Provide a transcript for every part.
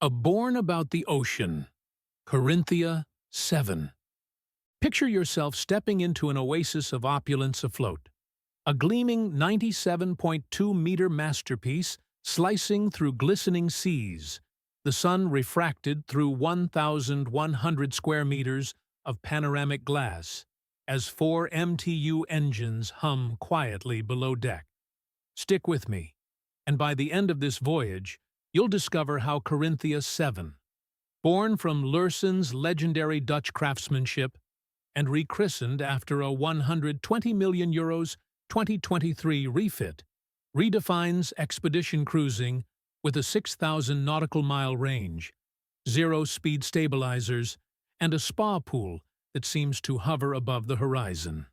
A Born About the Ocean, Carinthia VII. Picture yourself stepping into an oasis of opulence afloat. A gleaming 97.2-meter masterpiece slicing through glistening seas, the sun refracted through 1,100 square meters of panoramic glass, as 4 MTU engines hum quietly below deck. Stick with me, and by the end of this voyage, you'll discover how Carinthia VII, born from Lürssen's legendary Dutch craftsmanship and rechristened after a €120 million 2023 refit, redefines expedition cruising with a 6,000 nautical mile range, 0-speed stabilizers, and a spa pool that seems to hover above the horizon.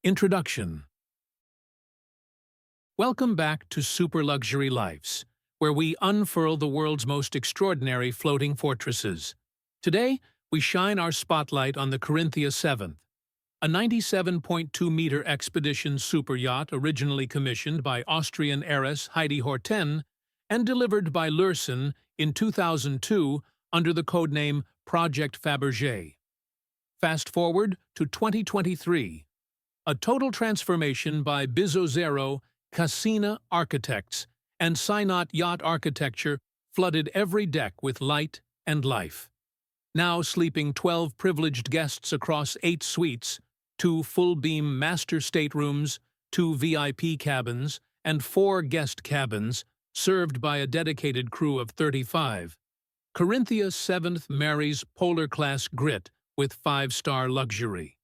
Introduction. Welcome back to Super Luxury Lives, where we unfurl the world's most extraordinary floating fortresses. Today, we shine our spotlight on the Carinthia VII, a 97.2-meter expedition superyacht originally commissioned by Austrian heiress Heidi Horten and delivered by Lürssen in 2002 under the codename Project Fabergé. Fast forward to 2023, a total transformation by Bizzozero Cassina architects and Synot yacht architecture flooded every deck with light and life. Now sleeping 12 privileged guests across 8 suites, 2 full-beam master staterooms, 2 VIP cabins, and 4 guest cabins, served by a dedicated crew of 35. Carinthia VII marries polar-class grit with 5-star luxury.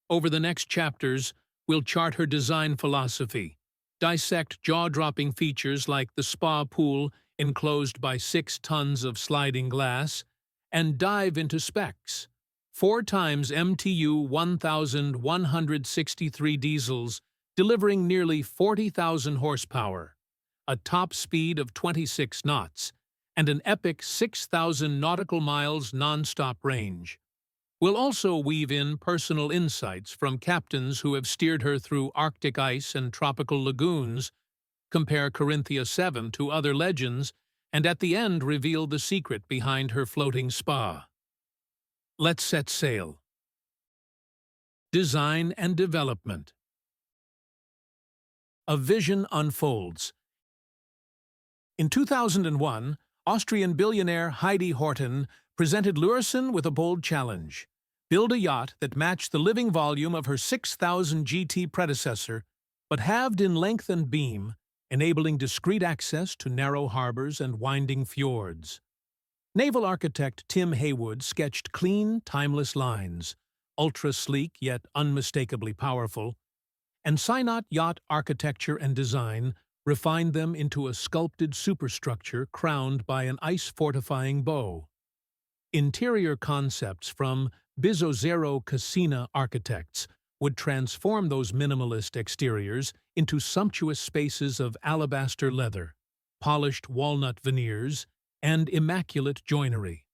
Over the next chapters, we'll chart her design philosophy, dissect jaw-dropping features like the spa pool enclosed by 6 tons of sliding glass, and dive into specs. 4 times MTU 1,163 diesels, delivering nearly 40,000 horsepower, a top speed of 26 knots, and an epic 6,000 nautical miles non-stop range. We'll also weave in personal insights from captains who have steered her through Arctic ice and tropical lagoons, compare Carinthia VII to other legends, and at the end reveal the secret behind her floating spa. Let's set sail. Design and development. A vision unfolds. In 2001, Austrian billionaire Heidi Horten presented Lürssen with a bold challenge: build a yacht that matched the living volume of her 6,000 GT predecessor, but halved in length and beam, enabling discreet access to narrow harbors and winding fjords. Naval architect Tim Haywood sketched clean, timeless lines, ultra-sleek yet unmistakably powerful, and Synot yacht architecture and design refined them into a sculpted superstructure crowned by an ice-fortifying bow. Interior concepts from Bizzozero Cassina architects would transform those minimalist exteriors into sumptuous spaces of alabaster leather, polished walnut veneers, and immaculate joinery.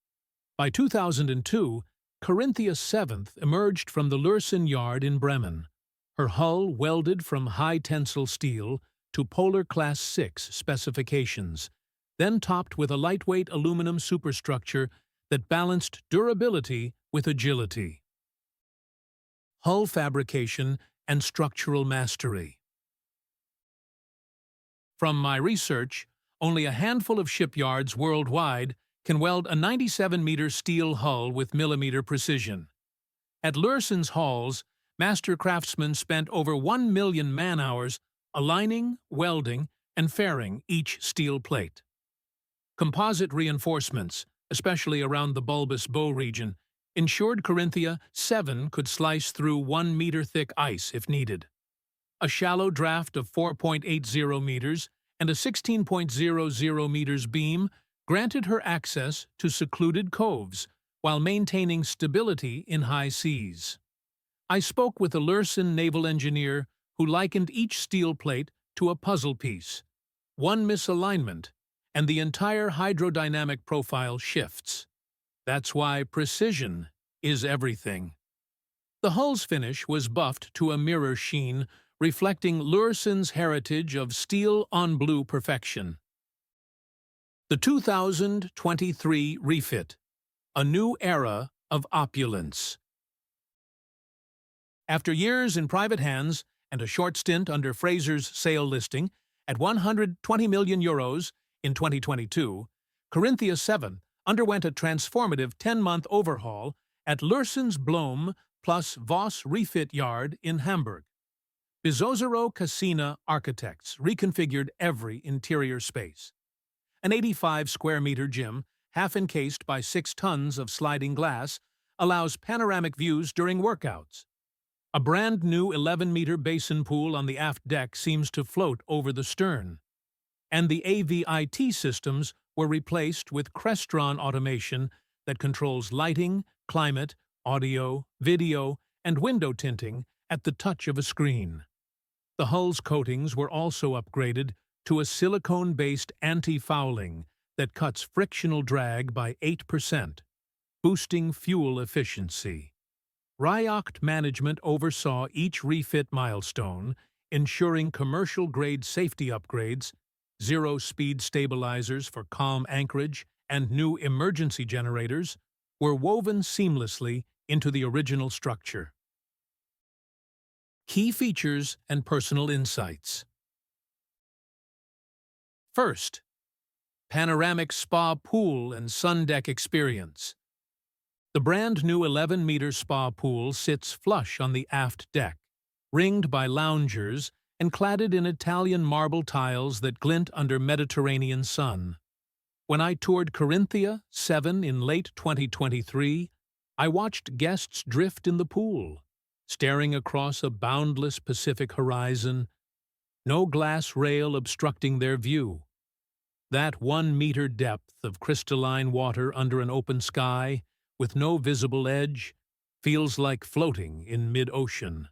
By 2002, Carinthia VII emerged from the Lürssen yard in Bremen, her hull welded from high-tensile steel to Polar Class 6 specifications, then topped with a lightweight aluminum superstructure that balanced durability with agility. Hull fabrication and structural mastery. From my research, only a handful of shipyards worldwide can weld a 97-meter steel hull with millimeter precision. At Lürssen's halls, master craftsmen spent over 1 million man-hours aligning, welding, and fairing each steel plate. Composite reinforcements, especially around the bulbous bow region, ensured Carinthia VII could slice through 1-meter-thick ice if needed. A shallow draft of 4.80 meters and a 16.00 meters beam granted her access to secluded coves while maintaining stability in high seas. I spoke with a Lürssen naval engineer who likened each steel plate to a puzzle piece. One misalignment, and the entire hydrodynamic profile shifts. That's why precision is everything. The hull's finish was buffed to a mirror sheen, reflecting Lürssen's heritage of steel-on-blue perfection. The 2023 refit, a new era of opulence. After years in private hands and a short stint under Fraser's sale listing at €120 million in 2022, Carinthia VII underwent a transformative 10-month overhaul at Lürssen's Blom plus Voss refit yard in Hamburg. Bizzozero Casina architects reconfigured every interior space. An 85-square-meter gym, half encased by 6 tons of sliding glass, allows panoramic views during workouts. A brand-new 11-meter basin pool on the aft deck seems to float over the stern. And the AVIT systems were replaced with Crestron automation that controls lighting, climate, audio, video, and window tinting at the touch of a screen. The hull's coatings were also upgraded to a silicone-based anti-fouling that cuts frictional drag by 8%, boosting fuel efficiency. Superyacht management oversaw each refit milestone, ensuring commercial-grade safety upgrades, zero-speed stabilizers for calm anchorage, and new emergency generators were woven seamlessly into the original structure. Key features and personal insights. First, panoramic spa pool and sun deck experience. The brand-new 11-meter spa pool sits flush on the aft deck, ringed by loungers and cladded in Italian marble tiles that glint under Mediterranean sun. When I toured Carinthia VII in late 2023, I watched guests drift in the pool, staring across a boundless Pacific horizon, no glass rail obstructing their view. That 1-meter depth of crystalline water under an open sky, with no visible edge, feels like floating in mid-ocean.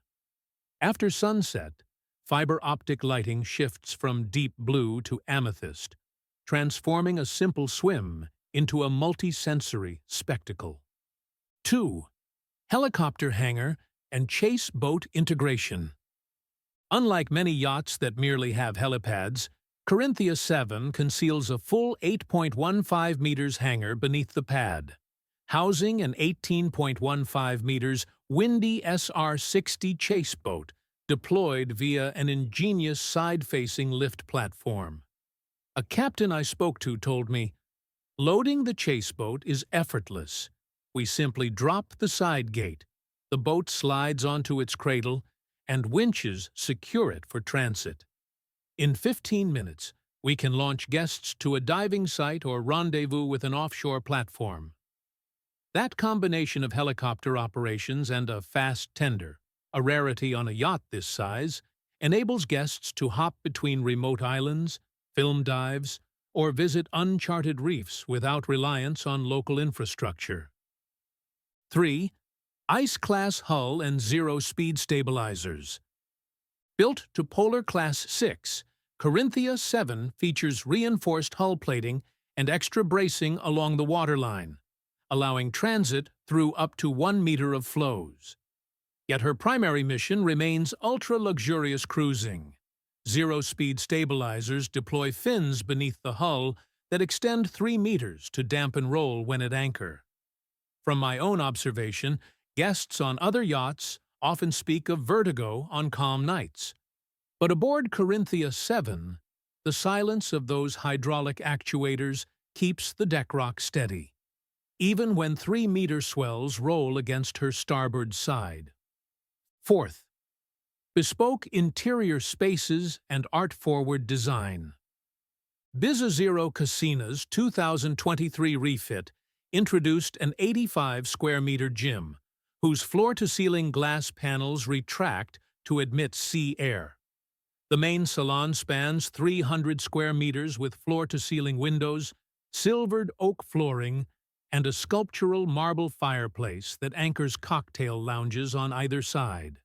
After sunset, fiber optic lighting shifts from deep blue to amethyst, transforming a simple swim into a multi-sensory spectacle. 2. Helicopter hangar and chase boat integration. Unlike many yachts that merely have helipads, Carinthia VII conceals a full 8.15 meters hangar beneath the pad, housing an 18.15 meters windy SR-60 chase boat deployed via an ingenious side-facing lift platform. A captain I spoke to told me, "Loading the chase boat is effortless. We simply drop the side gate, the boat slides onto its cradle, and winches secure it for transit. In 15 minutes, we can launch guests to a diving site or rendezvous with an offshore platform." That combination of helicopter operations and a fast tender, a rarity on a yacht this size, enables guests to hop between remote islands, film dives, or visit uncharted reefs without reliance on local infrastructure. 3. Ice-class hull and zero-speed stabilizers. Built to Polar Class 6, Carinthia VII features reinforced hull plating and extra bracing along the waterline, allowing transit through up to 1 meter of flows. Yet her primary mission remains ultra-luxurious cruising. Zero-speed stabilizers deploy fins beneath the hull that extend 3 meters to dampen roll when at anchor. From my own observation, guests on other yachts often speak of vertigo on calm nights. But aboard Carinthia VII, the silence of those hydraulic actuators keeps the deck rock steady, even when 3-meter swells roll against her starboard side. 4th, bespoke interior spaces and art-forward design. Bizzozero Casina's 2023 refit introduced an 85-square-meter gym, whose floor-to-ceiling glass panels retract to admit sea air. The main salon spans 300 square meters with floor-to-ceiling windows, silvered oak flooring, and a sculptural marble fireplace that anchors cocktail lounges on either side.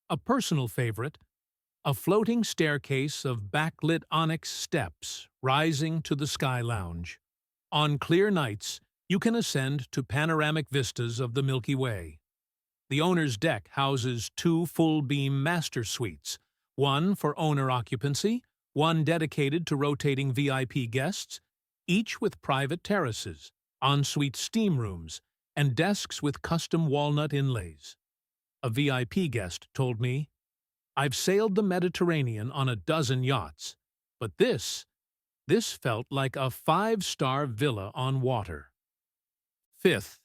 A personal favorite, a floating staircase of backlit onyx steps rising to the sky lounge. On clear nights, you can ascend to panoramic vistas of the Milky Way. The owner's deck houses 2 full-beam master suites, one for owner occupancy, one dedicated to rotating VIP guests, each with private terraces, ensuite steam rooms, and desks with custom walnut inlays. A VIP guest told me, "I've sailed the Mediterranean on a dozen yachts, but this felt like a five-star villa on water." Fifth,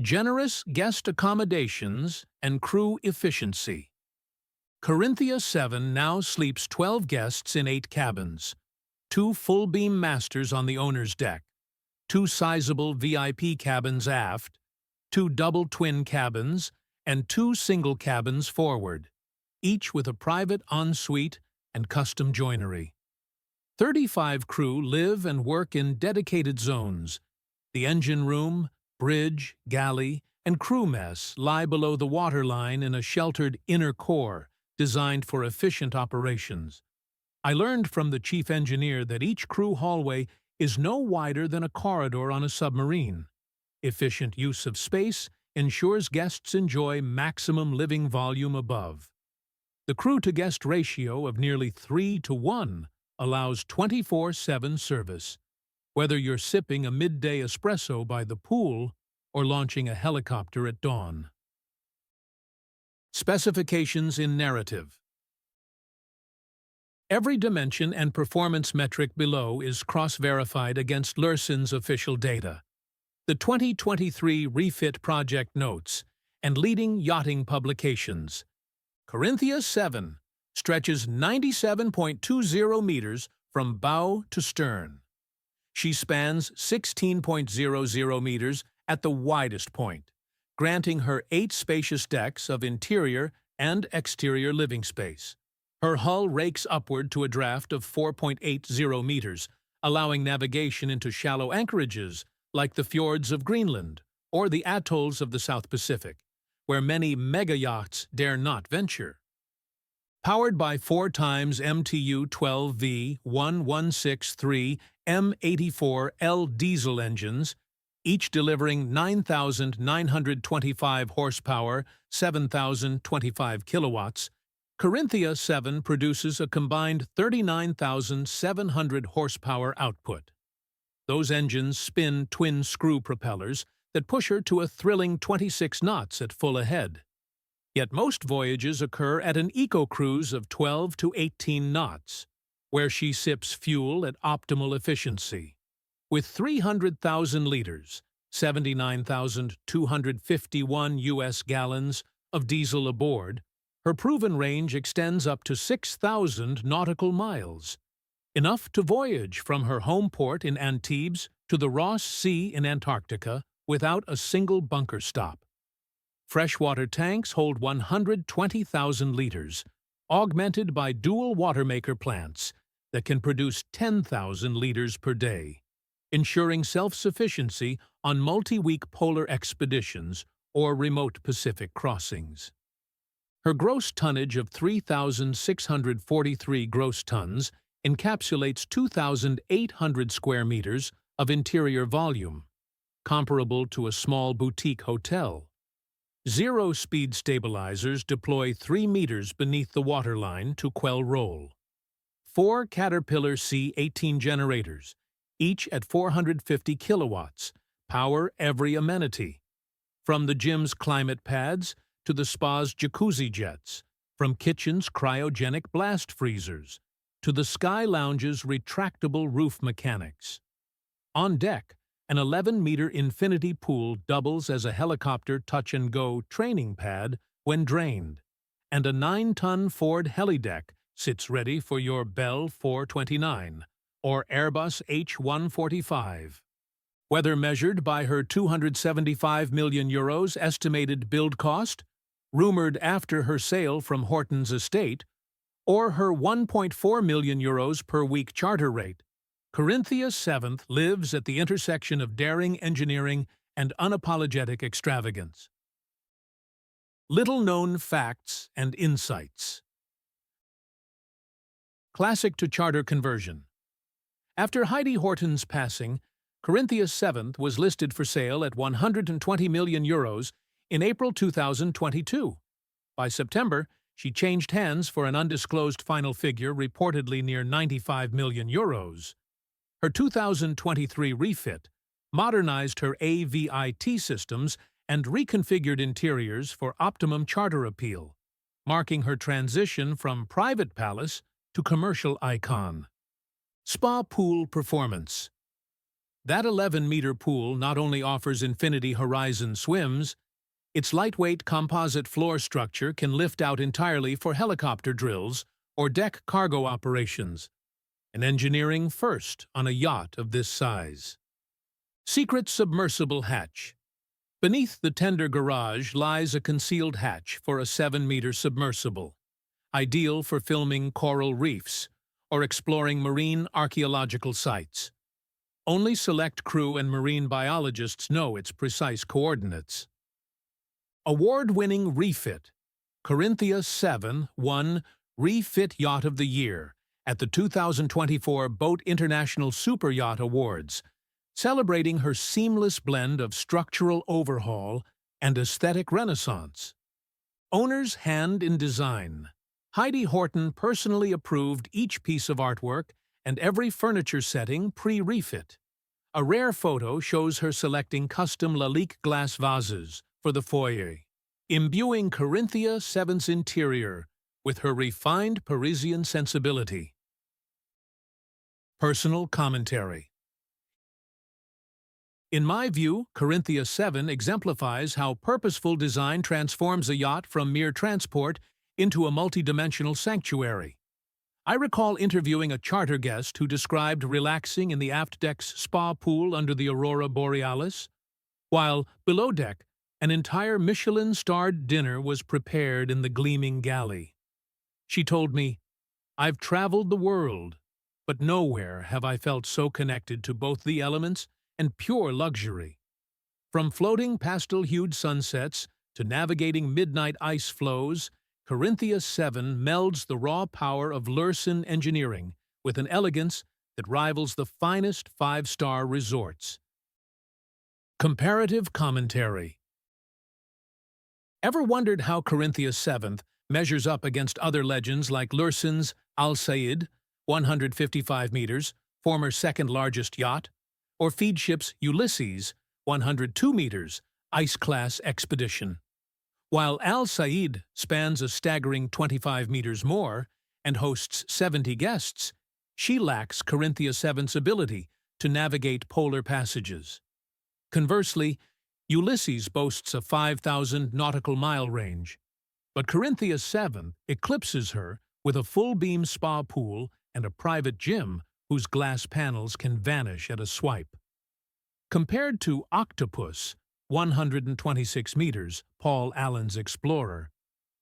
generous guest accommodations and crew efficiency. Carinthia VII now sleeps 12 guests in 8 cabins, 2 full-beam masters on the owner's deck, 2 sizable VIP cabins aft, 2 double twin cabins, and 2 single cabins forward, each with a private ensuite and custom joinery. 35 crew live and work in dedicated zones. The engine room, bridge, galley, and crew mess lie below the waterline in a sheltered inner core designed for efficient operations. I learned from the chief engineer that each crew hallway is no wider than a corridor on a submarine. Efficient use of space ensures guests enjoy maximum living volume above. The crew-to-guest ratio of nearly 3:1 allows 24/7 service, whether you're sipping a midday espresso by the pool or launching a helicopter at dawn. Specifications in narrative. Every dimension and performance metric below is cross-verified against Lürssen's official data. The 2023 refit project notes and leading yachting publications. Carinthia VII stretches 97.20 meters from bow to stern. She spans 16.00 meters at the widest point, granting her 8 spacious decks of interior and exterior living space. Her hull rakes upward to a draft of 4.80 meters, allowing navigation into shallow anchorages like the fjords of Greenland or the atolls of the South Pacific, where many mega-yachts dare not venture. Powered by 4x MTU 12V1163 M84L diesel engines, each delivering 9,925 horsepower, 7,025 kilowatts, Carinthia VII produces a combined 39,700 horsepower output. Those engines spin twin-screw propellers that push her to a thrilling 26 knots at full ahead. Yet most voyages occur at an eco-cruise of 12 to 18 knots, where she sips fuel at optimal efficiency. With 300,000 liters, 79,251 U.S. gallons of diesel aboard, her proven range extends up to 6,000 nautical miles, enough to voyage from her home port in Antibes to the Ross Sea in Antarctica without a single bunker stop. Freshwater tanks hold 120,000 liters, augmented by dual watermaker plants that can produce 10,000 liters per day, ensuring self-sufficiency on multi-week polar expeditions or remote Pacific crossings. Her gross tonnage of 3,643 gross tons encapsulates 2,800 square meters of interior volume, comparable to a small boutique hotel. Zero-speed stabilizers deploy 3 meters beneath the waterline to quell roll. 4 Caterpillar C18 generators, each at 450 kilowatts, power every amenity, from the gym's climate pads to the spa's jacuzzi jets, from kitchen's cryogenic blast freezers to the Sky Lounge's retractable roof mechanics. On deck, an 11-meter infinity pool doubles as a helicopter touch-and-go training pad when drained, and a 9-ton Ford helideck sits ready for your Bell 429 or Airbus H145. Whether measured by her €275 million estimated build cost, rumored after her sale from Horton's estate, or her €1.4 million per week charter rate, Carinthia VII lives at the intersection of daring engineering and unapologetic extravagance. Little-known facts and insights. Classic to charter conversion. After Heidi Horton's passing, Carinthia VII was listed for sale at €120 million in April 2022. By September, she changed hands for an undisclosed final figure reportedly near €95 million. Her 2023 refit modernized her AVIT systems and reconfigured interiors for optimum charter appeal, marking her transition from private palace to commercial icon. Spa Pool Performance. That 11-meter pool not only offers infinity horizon swims, its lightweight composite floor structure can lift out entirely for helicopter drills or deck cargo operations, an engineering first on a yacht of this size. Secret Submersible Hatch. Beneath the tender garage lies a concealed hatch for a 7-meter submersible, ideal for filming coral reefs or exploring marine archaeological sites. Only select crew and marine biologists know its precise coordinates. Award-winning refit. Carinthia VII won Refit Yacht of the Year at the 2024 Boat International Superyacht Awards, celebrating her seamless blend of structural overhaul and aesthetic renaissance. Owner's hand in design. Heidi Horton personally approved each piece of artwork and every furniture setting pre-refit. A rare photo shows her selecting custom Lalique glass vases for the foyer, imbuing Carinthia VII's interior with her refined Parisian sensibility. Personal commentary. In my view, Carinthia VII exemplifies how purposeful design transforms a yacht from mere transport into a multidimensional sanctuary. I recall interviewing a charter guest who described relaxing in the aft deck's spa pool under the aurora borealis, while below deck, an entire Michelin-starred dinner was prepared in the gleaming galley. She told me, "I've traveled the world, but nowhere have I felt so connected to both the elements and pure luxury. From floating pastel-hued sunsets to navigating midnight ice flows, Carinthia VII melds the raw power of Lürssen engineering with an elegance that rivals the finest five-star resorts." Comparative commentary. Ever wondered how Carinthia VII measures up against other legends like Lürssen's Al Said, 155 meters, former second-largest yacht, or Feedship's Ulysses, 102 meters, ice-class expedition? While Al Said spans a staggering 25 meters more and hosts 70 guests, she lacks Carinthia VII's ability to navigate polar passages. Conversely, Ulysses boasts a 5,000 nautical mile range, but Carinthia VII eclipses her with a full-beam spa pool and a private gym whose glass panels can vanish at a swipe. Compared to Octopus, 126 meters, Paul Allen's Explorer,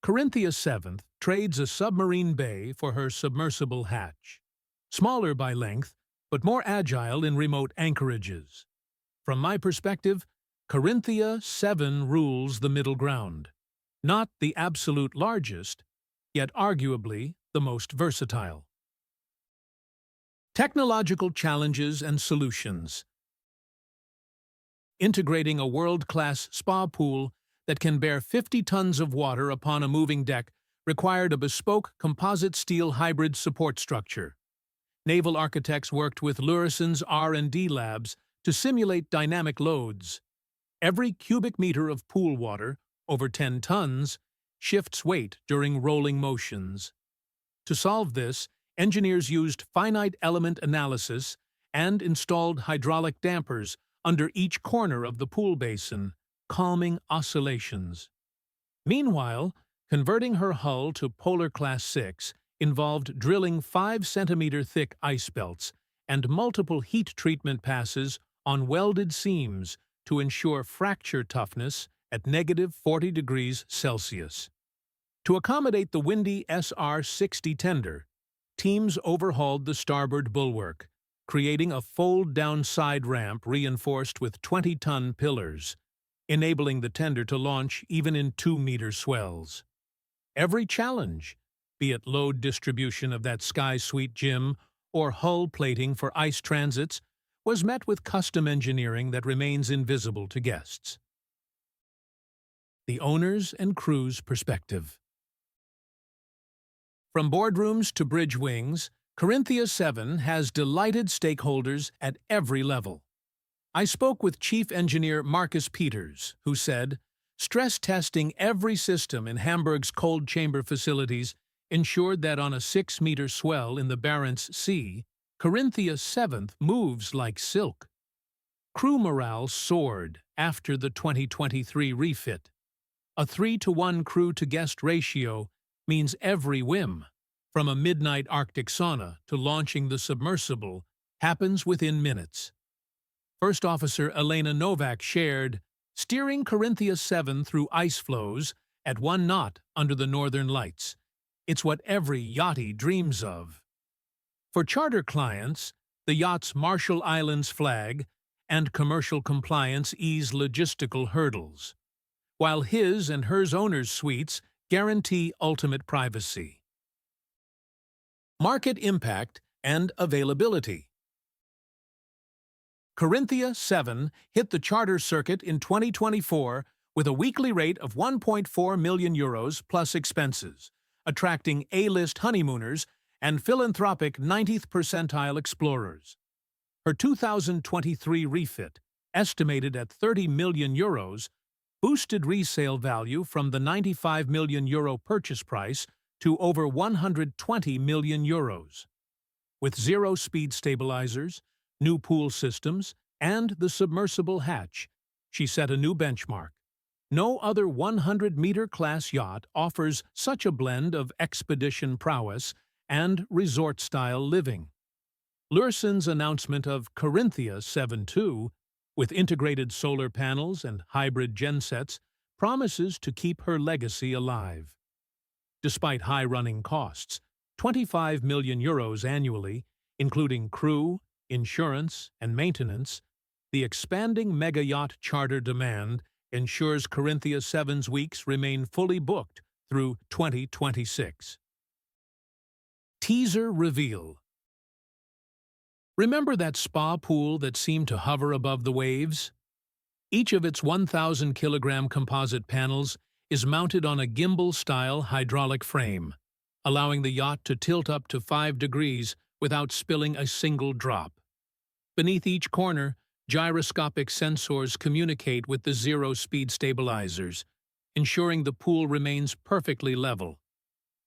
Carinthia VII trades a submarine bay for her submersible hatch. Smaller by length, but more agile in remote anchorages. From my perspective, Carinthia VII rules the middle ground. Not the absolute largest, yet arguably the most versatile. Technological challenges and solutions. Integrating a world-class spa pool that can bear 50 tons of water upon a moving deck required a bespoke composite steel hybrid support structure. Naval architects worked with Lürssen's R&D labs to simulate dynamic loads. Every cubic meter of pool water, over 10 tons, shifts weight during rolling motions. To solve this, engineers used finite element analysis and installed hydraulic dampers under each corner of the pool basin, calming oscillations. Meanwhile, converting her hull to Polar Class 6 involved drilling 5-centimeter thick ice belts and multiple heat treatment passes on welded seams to ensure fracture toughness at -40 degrees Celsius. To accommodate the windy SR-60 tender, teams overhauled the starboard bulwark, creating a fold-down side ramp reinforced with 20-ton pillars, enabling the tender to launch even in 2-meter swells. Every challenge, be it load distribution of that Sky Suite gym or hull plating for ice transits, was met with custom engineering that remains invisible to guests. The owner's and crew's perspective. From boardrooms to bridge wings, Carinthia VII has delighted stakeholders at every level. I spoke with Chief Engineer Marcus Peters, who said, stress testing every system in Hamburg's cold chamber facilities ensured that on a 6-meter swell in the Barents Sea, Carinthia VII moves like silk. Crew morale soared after the 2023 refit. A 3-to-1 crew-to-guest ratio means every whim, from a midnight Arctic sauna to launching the submersible, happens within minutes. First Officer Elena Novak shared, steering Carinthia VII through ice floes at 1 knot under the northern lights. It's what every yachty dreams of. For charter clients, the yacht's Marshall Islands flag and commercial compliance ease logistical hurdles, while his and hers owners' suites guarantee ultimate privacy. Market impact and availability. Carinthia VII hit the charter circuit in 2024 with a weekly rate of €1.4 million plus expenses, attracting A-list honeymooners and philanthropic 90th percentile explorers. Her 2023 refit, estimated at €30 million, boosted resale value from the €95 million purchase price to over €120 million. With zero-speed stabilizers, new pool systems, and the submersible hatch, she set a new benchmark. No other 100-meter class yacht offers such a blend of expedition prowess and resort-style living. Lürssen's announcement of Carinthia VII, with integrated solar panels and hybrid gensets, promises to keep her legacy alive. Despite high running costs, €25 million annually, including crew, insurance, and maintenance, the expanding mega-yacht charter demand ensures Carinthia VII's weeks remain fully booked through 2026. Teaser reveal. Remember that spa pool that seemed to hover above the waves? Each of its 1,000-kilogram composite panels is mounted on a gimbal-style hydraulic frame, allowing the yacht to tilt up to 5 degrees without spilling a single drop. Beneath each corner, gyroscopic sensors communicate with the zero-speed stabilizers, ensuring the pool remains perfectly level,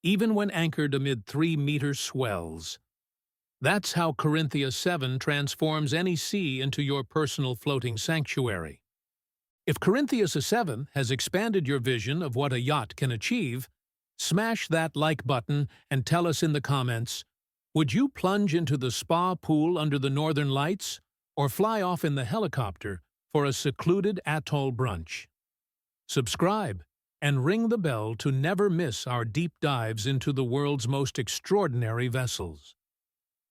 even when anchored amid 3-meter swells. That's how Carinthia VII transforms any sea into your personal floating sanctuary. If Carinthia VII has expanded your vision of what a yacht can achieve, smash that like button and tell us in the comments, would you plunge into the spa pool under the northern lights or fly off in the helicopter for a secluded atoll brunch? Subscribe and ring the bell to never miss our deep dives into the world's most extraordinary vessels.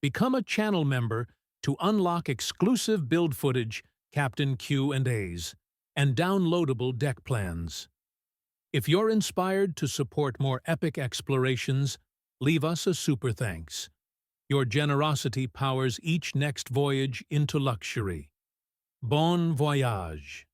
Become a channel member to unlock exclusive build footage, Captain Q&As, and downloadable deck plans. If you're inspired to support more epic explorations, leave us a super thanks. Your generosity powers each next voyage into luxury. Bon voyage!